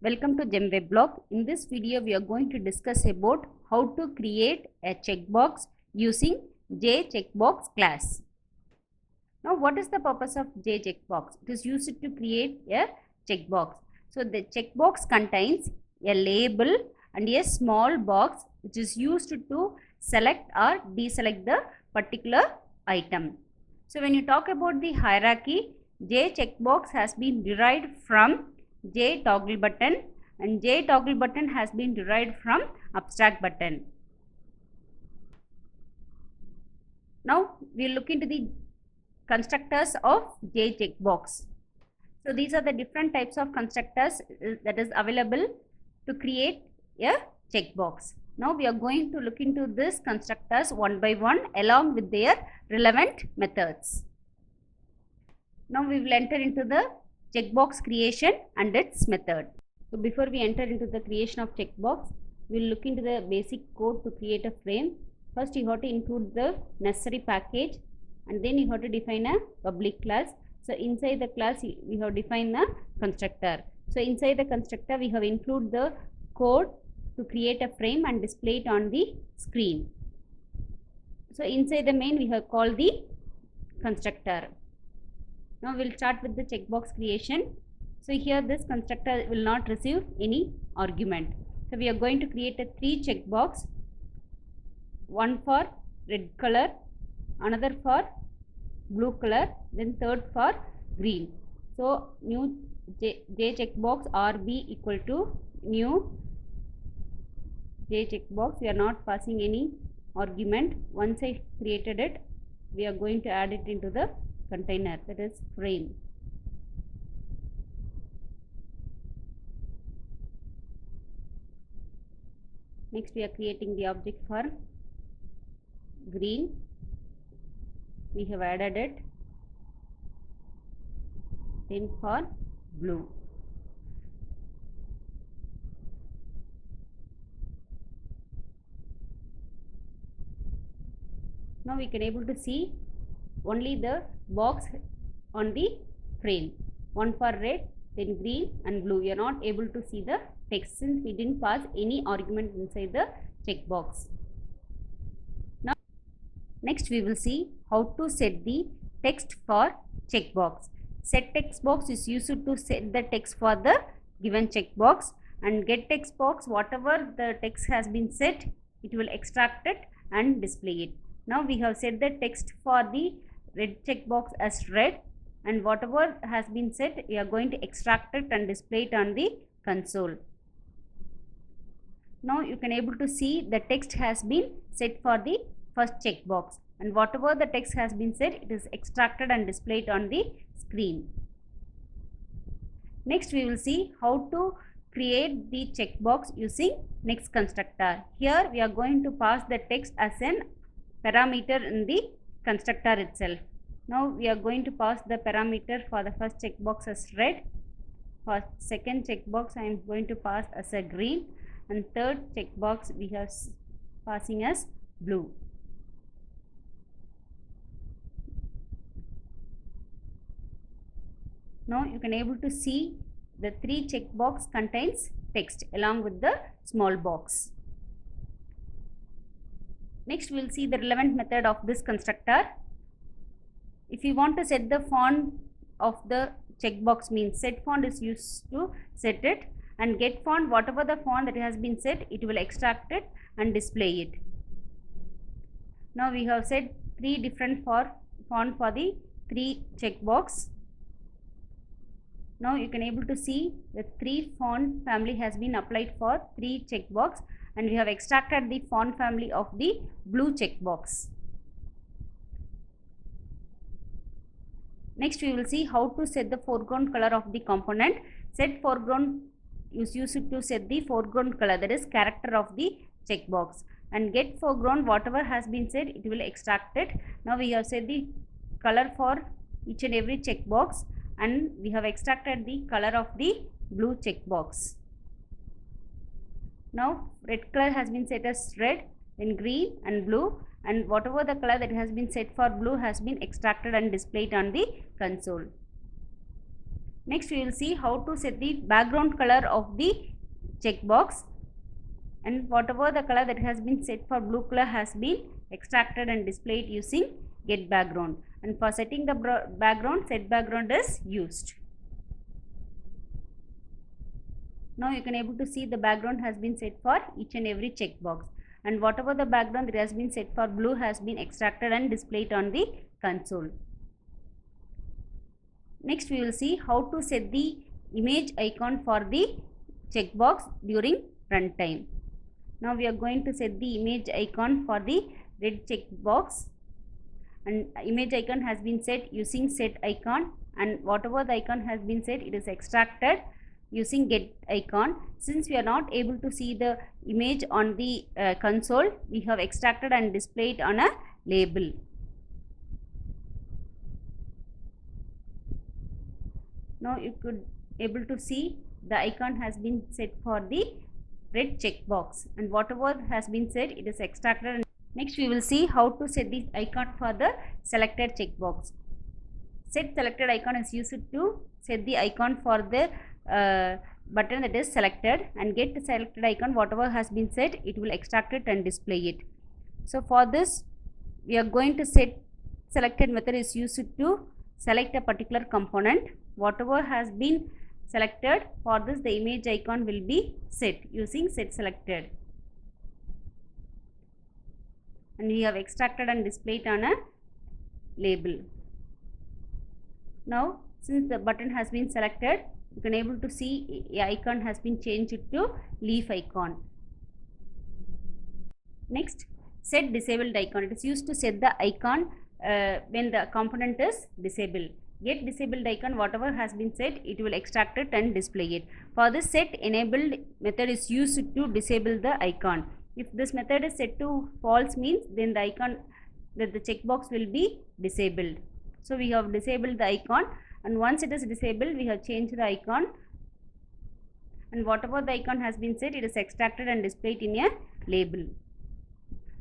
Welcome to GemWebblog. In this video, we are going to discuss about how to create a checkbox using JCheckbox class. Now, what is the purpose of JCheckbox? It is used to create a checkbox. So, the checkbox contains a label and a small box which is used to select or deselect the particular item. So, when you talk about the hierarchy, JCheckbox has been derived from JToggleButton, and JToggleButton has been derived from AbstractButton. Now, we will look into the constructors of JCheckbox. So, these are the different types of constructors that is available to create a checkbox. Now, we are going to look into these constructors one by one along with their relevant methods. Now, we will enter into the checkbox creation and its method. So, before we enter into the creation of checkbox, we will look into the basic code to create a frame. First, you have to include the necessary package, and then you have to define a public class. So, inside the class, we have defined the constructor. So, inside the constructor, we have include the code to create a frame and display it on the screen. So, inside the main, we have called the constructor. Now, we will start with the checkbox creation. So, here this constructor will not receive any argument. So, we are going to create a 3 checkbox, one for red color, another for blue color, then third for green. So, new J checkbox RB equal to new J checkbox. We are not passing any argument. Once I created it, we are going to add it into the container, that is frame. Next, we are creating the object for green. We have added it. Then for blue. Now we can able to see only the box on the frame. One for red, then green and blue. We are not able to see the text since we didn't pass any argument inside the checkbox. Now, next we will see how to set the text for checkbox. Set text box is used to set the text for the given checkbox, and get text box, whatever the text has been set, it will extract it and display it. Now we have set the text for the red checkbox as red, and whatever has been set, we are going to extract it and display it on the console. Now you can able to see the text has been set for the first checkbox, and whatever the text has been set, it is extracted and displayed on the screen. Next we will see how to create the checkbox using next constructor. Here we are going to pass the text as an parameter in the constructor itself. Now we are going to pass the parameter for the first checkbox as red. For second checkbox, I am going to pass as a green, and third checkbox we have passing as blue. Now you can able to see the 3 checkbox contains text along with the small box. Next we will see the relevant method of this constructor. If you want to set the font of the checkbox, means set font is used to set it, and get font, whatever the font that has been set, it will extract it and display it. Now we have set 3 different font for the 3 checkbox. Now you can able to see the 3 font family has been applied for 3 checkbox, and we have extracted the font family of the blue checkbox. Next we will see how to set the foreground color of the component. Set foreground is used to set the foreground color, that is character of the checkbox, and get foreground, whatever has been set, it will extract it. Now we have set the color for each and every checkbox, and we have extracted the color of the blue checkbox. Now red color has been set as red, then green and blue, and whatever the color that has been set for blue has been extracted and displayed on the console. Next we will see how to set the background color of the checkbox, and whatever the color that has been set for blue color has been extracted and displayed using get background, and for setting the background, set background is used. Now you can able to see the background has been set for each and every checkbox, and whatever the background that has been set for blue has been extracted and displayed on the console. Next we will see how to set the image icon for the checkbox during runtime. Now we are going to set the image icon for the red checkbox, and image icon has been set using set icon, and whatever the icon has been set, it is extracted using get icon. Since we are not able to see the image on the console, we have extracted and displayed on a label. Now you could able to see the icon has been set for the red checkbox, and whatever has been set, it is extracted. Next we will see how to set the icon for the selected checkbox. Set selected icon is used to set the icon for the button that is selected, and get selected icon, whatever has been set, it will extract it and display it. So for this we are going to set selected method is used to select a particular component. Whatever has been selected, for this the image icon will be set using set selected, and we have extracted and displayed on a label. Now since the button has been selected, you can able to see the icon has been changed to leaf icon. Next, set disabled icon. It is used to set the icon when the component is disabled. Get disabled icon, whatever has been set, it will extract it and display it. For this, set enabled method is used to disable the icon. If this method is set to false, means then the icon, that the checkbox will be disabled. So we have disabled the icon, and once it is disabled, we have changed the icon, and whatever the icon has been set, it is extracted and displayed in a label.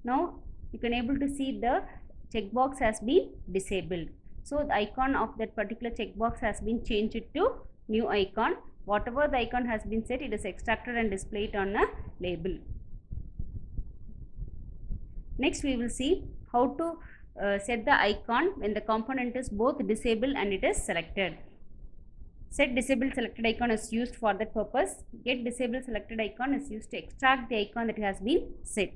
Now you can able to see the checkbox has been disabled. So the icon of that particular checkbox has been changed to new icon. Whatever the icon has been set, it is extracted and displayed on a label. Next we will see how to set the icon when the component is both disabled and it is selected. Set disabled selected icon is used for that purpose. Get disabled selected icon is used to extract the icon that has been set.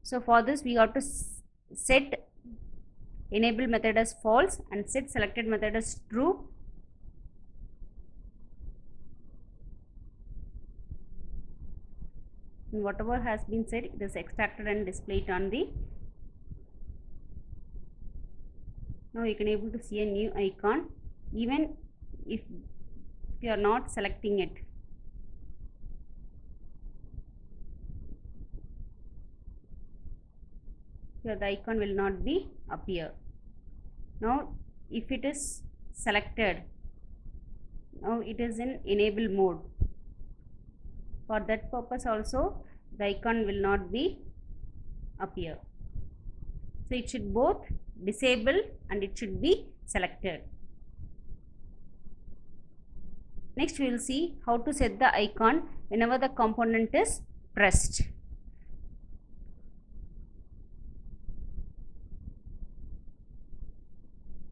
So for this we have to set enable method as false and set selected method as true. And whatever has been set, it is extracted and displayed on the. Now you can able to see a new icon even if you are not selecting it. Here the icon will not be appear. Now if it is selected, now it is in enable mode. For that purpose also the icon will not be appear. So it should both disable and it should be selected. Next we will see how to set the icon whenever the component is pressed.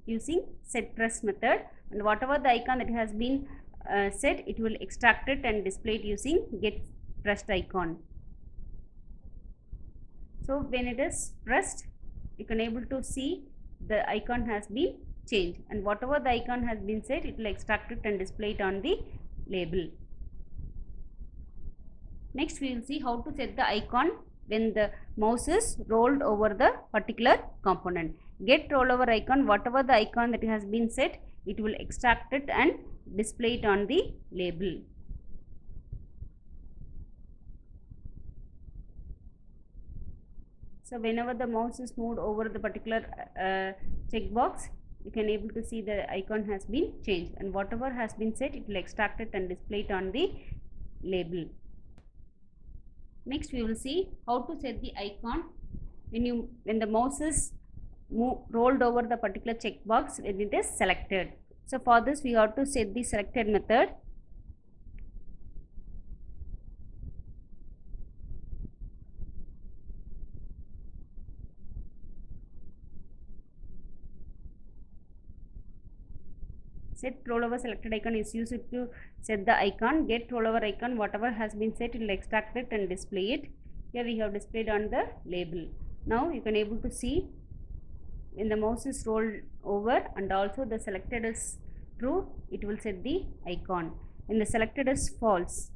Using set press method, and whatever the icon that has been set, it will extract it and display it using get pressed icon. So when it is pressed, you can able to see the icon has been changed, and whatever the icon has been set, it will extract it and display it on the label. Next we will see how to set the icon when the mouse is rolled over the particular component. Get rollover icon, whatever the icon that has been set, it will extract it and display it on the label. So whenever the mouse is moved over the particular checkbox, you can able to see the icon has been changed, and whatever has been set, it will extract it and display it on the label. Next we will see how to set the icon when the mouse is rolled over the particular checkbox when it is selected. So for this we have to set the selected method. Set rollover selected icon is used to set the icon. Get rollover icon, whatever has been set, it will extract it and display it. Here we have displayed on the label. Now you can able to see when the mouse is rolled over and also the selected is true, it will set the icon. When the selected is false,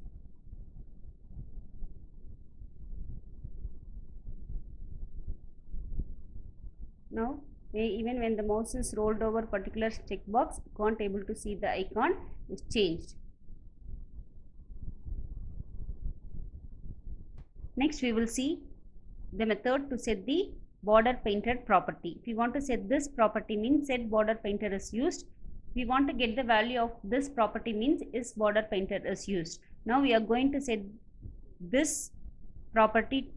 now even when the mouse is rolled over particular checkbox, you can't able to see the icon is changed. Next we will see the method to set the border painted property. If you want to set this property, means set border painter is used. If we want to get the value of this property, means is border painter is used. Now we are going to set this property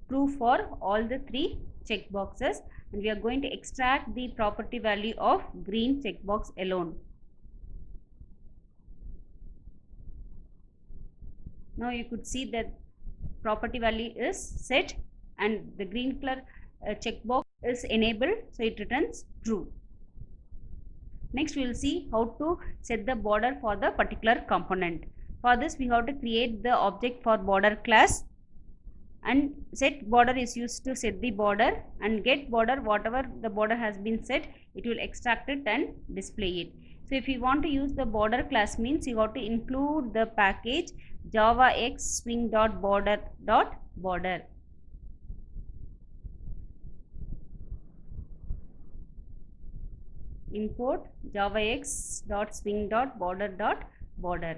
true for all the three checkboxes, and we are going to extract the property value of green checkbox alone. Now you could see that property value is set and the green color checkbox is enabled, so it returns true. Next we will see how to set the border for the particular component. For this we have to create the object for border class, and set border is used to set the border, and get border, whatever the border has been set, it will extract it and display it. So if you want to use the border class, means you have to include the package javax swing.border.border. Import javax.swing.border.border,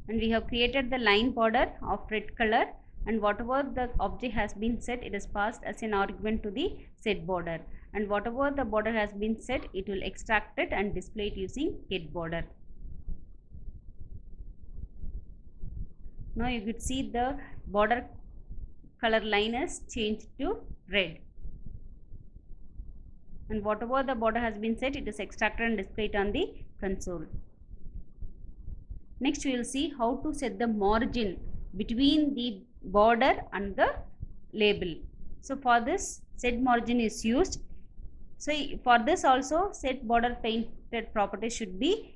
and we have created the line border of red color, and whatever the object has been set, it is passed as an argument to the set border, and whatever the border has been set, it will extract it and display it using get border. Now you could see the border color line is changed to red, and whatever the border has been set, it is extracted and displayed on the console. Next we will see how to set the margin between the border and the label. So for this set margin is used. So for this also set border painted property should be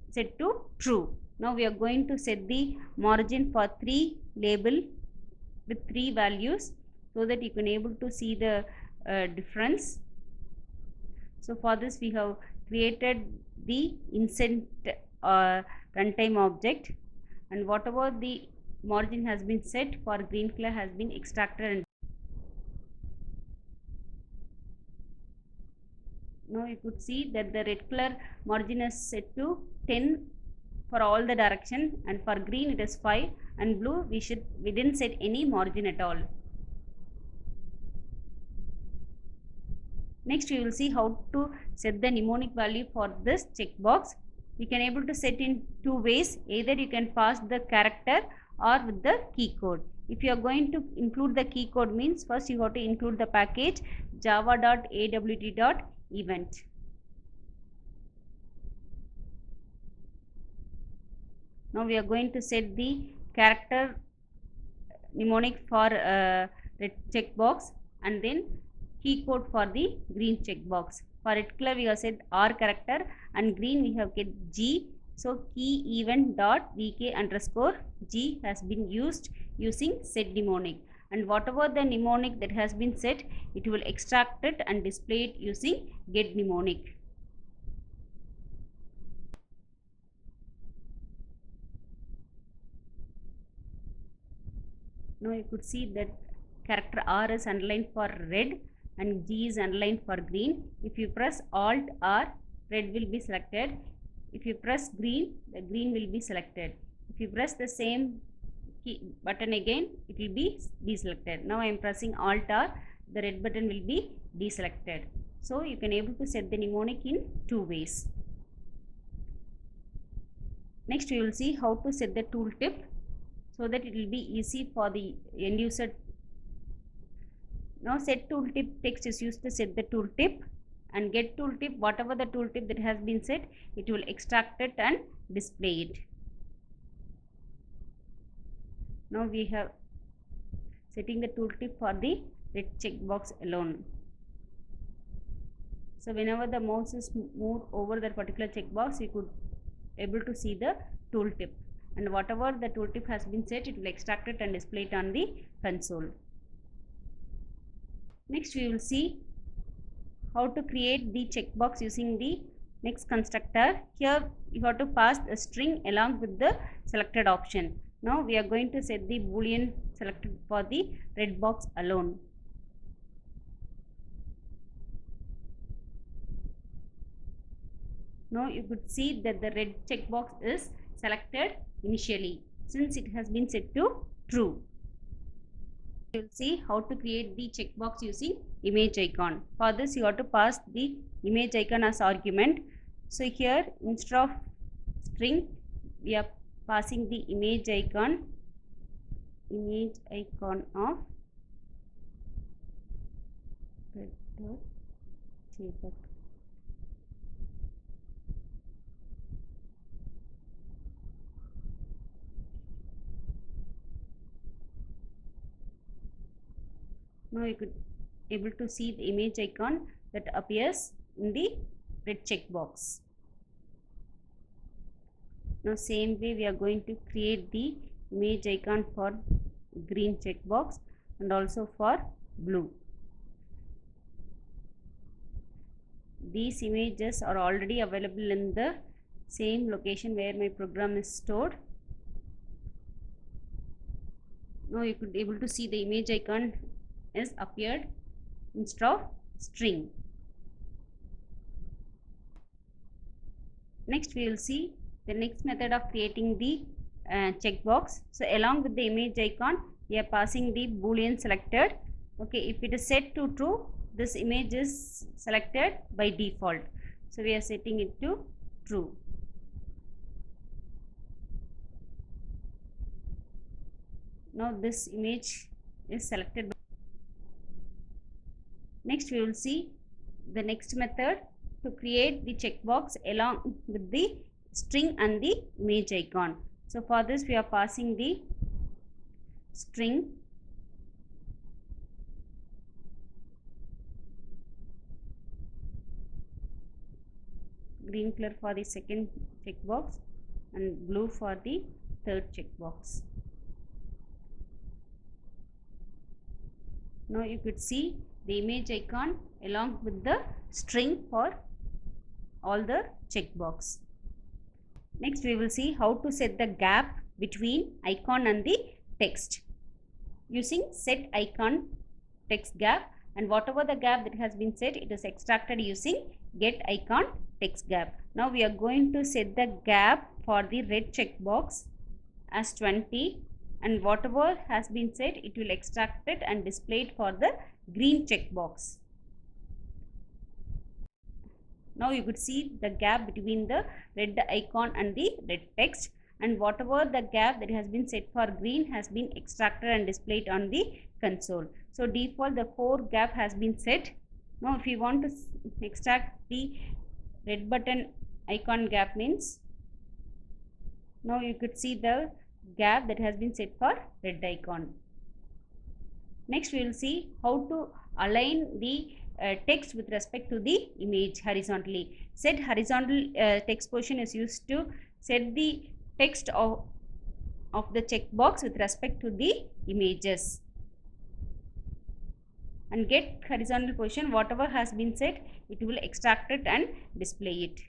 set to true. Now we are going to set the margin for 3 label with 3 values, so that you can able to see the difference. So for this we have created the instant runtime object, and whatever the margin has been set for green color has been extracted. And now you could see that the red color margin is set to 10 for all the direction, and for green it is 5, and blue we didn't set any margin at all. Next we will see how to set the mnemonic value for this checkbox. We can able to set in 2 ways. Either you can pass the character or with the key code. If you are going to include the key code, means first you have to include the package java.awt.event. Now we are going to set the character mnemonic for red checkbox, and then key code for the green checkbox. For red color we have set R character, and green we have get G. So key event dot vk underscore G has been used using set mnemonic, and whatever the mnemonic that has been set, it will extract it and display it using get mnemonic. Now you could see that character R is underlined for red and G is underlined for green. If you press Alt R, red will be selected. If you press green, the green will be selected. If you press the same key button again, it will be deselected. Now I am pressing Alt R, the red button will be deselected. So you can able to set the mnemonic in 2 ways. Next we will see how to set the tooltip, so that it will be easy for the end user. Now set tooltip text is used to set the tooltip. and get tooltip, whatever the tooltip that has been set, it will extract it and display it. Now we have setting the tooltip for the red checkbox alone. So whenever the mouse is moved over that particular checkbox, you could able to see the tooltip, and whatever the tooltip has been set, it will extract it and display it on the console. Next we will see how to create the checkbox using the next constructor. Here you have to pass a string along with the selected option. Now we are going to set the boolean selected for the red box alone. Now you could see that the red checkbox is selected initially since it has been set to true. You will see how to create the checkbox using image icon. For this you have to pass the image icon as argument. So here instead of string we are passing the image icon of JPEG. Now you could able to see the image icon that appears in the red checkbox. Now same way we are going to create the image icon for green checkbox and also for blue. These images are already available in the same location where my program is stored. Now you could able to see the image icon is appeared instead of string. Next we will see the next method of creating the checkbox. So along with the image icon we are passing the boolean selected. Okay, if it is set to true, this image is selected by default, so we are setting it to true. Now this image is selected. Next we will see the next method to create the checkbox along with the string and the image icon. So for this we are passing the string green color for the second checkbox and blue for the third checkbox. Now you could see the image icon along with the string for all the checkbox. Next we will see how to set the gap between icon and the text using set icon text gap, and whatever the gap that has been set, it is extracted using get icon text gap. Now we are going to set the gap for the red checkbox as 20, and whatever has been set, it will extract it and display it for the green checkbox. Now you could see the gap between the red icon and the red text, and whatever the gap that has been set for green has been extracted and displayed on the console. So default the 4 gap has been set. Now if you want to extract the red button icon gap means, now you could see the gap that has been set for red icon. Next we will see how to align the text with respect to the image horizontally. Set horizontal text position is used to set the text of the checkbox with respect to the images, and get horizontal position, whatever has been set, it will extract it and display it.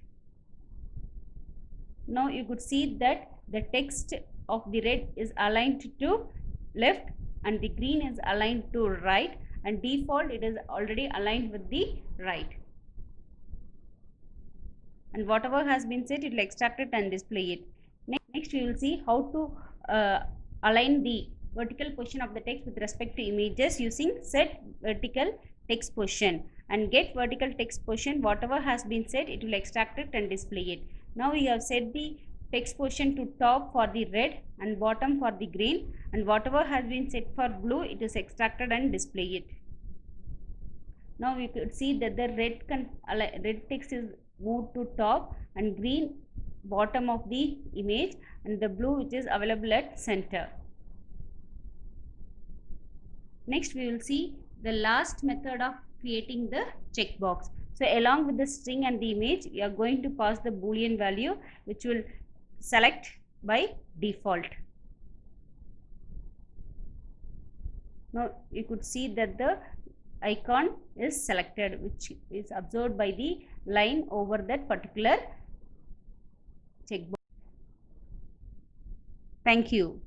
Now you could see that the text of the red is aligned to left and the green is aligned to right, and default it is already aligned with the right, and whatever has been set, it will extract it and display it. Next we will see how to align the vertical position of the text with respect to images using set vertical text position, and get vertical text position, whatever has been set, it will extract it and display it. Now we have set the text position to top for the red and bottom for the green, and whatever has been set for blue, it is extracted and display it. Now you could see that the red text is moved to top and green bottom of the image and the blue which is available at center. Next we will see the last method of creating the checkbox. So along with the string and the image, you are going to pass the boolean value which will select by default. Now you could see that the icon is selected, which is observed by the line over that particular checkbox. Thank you.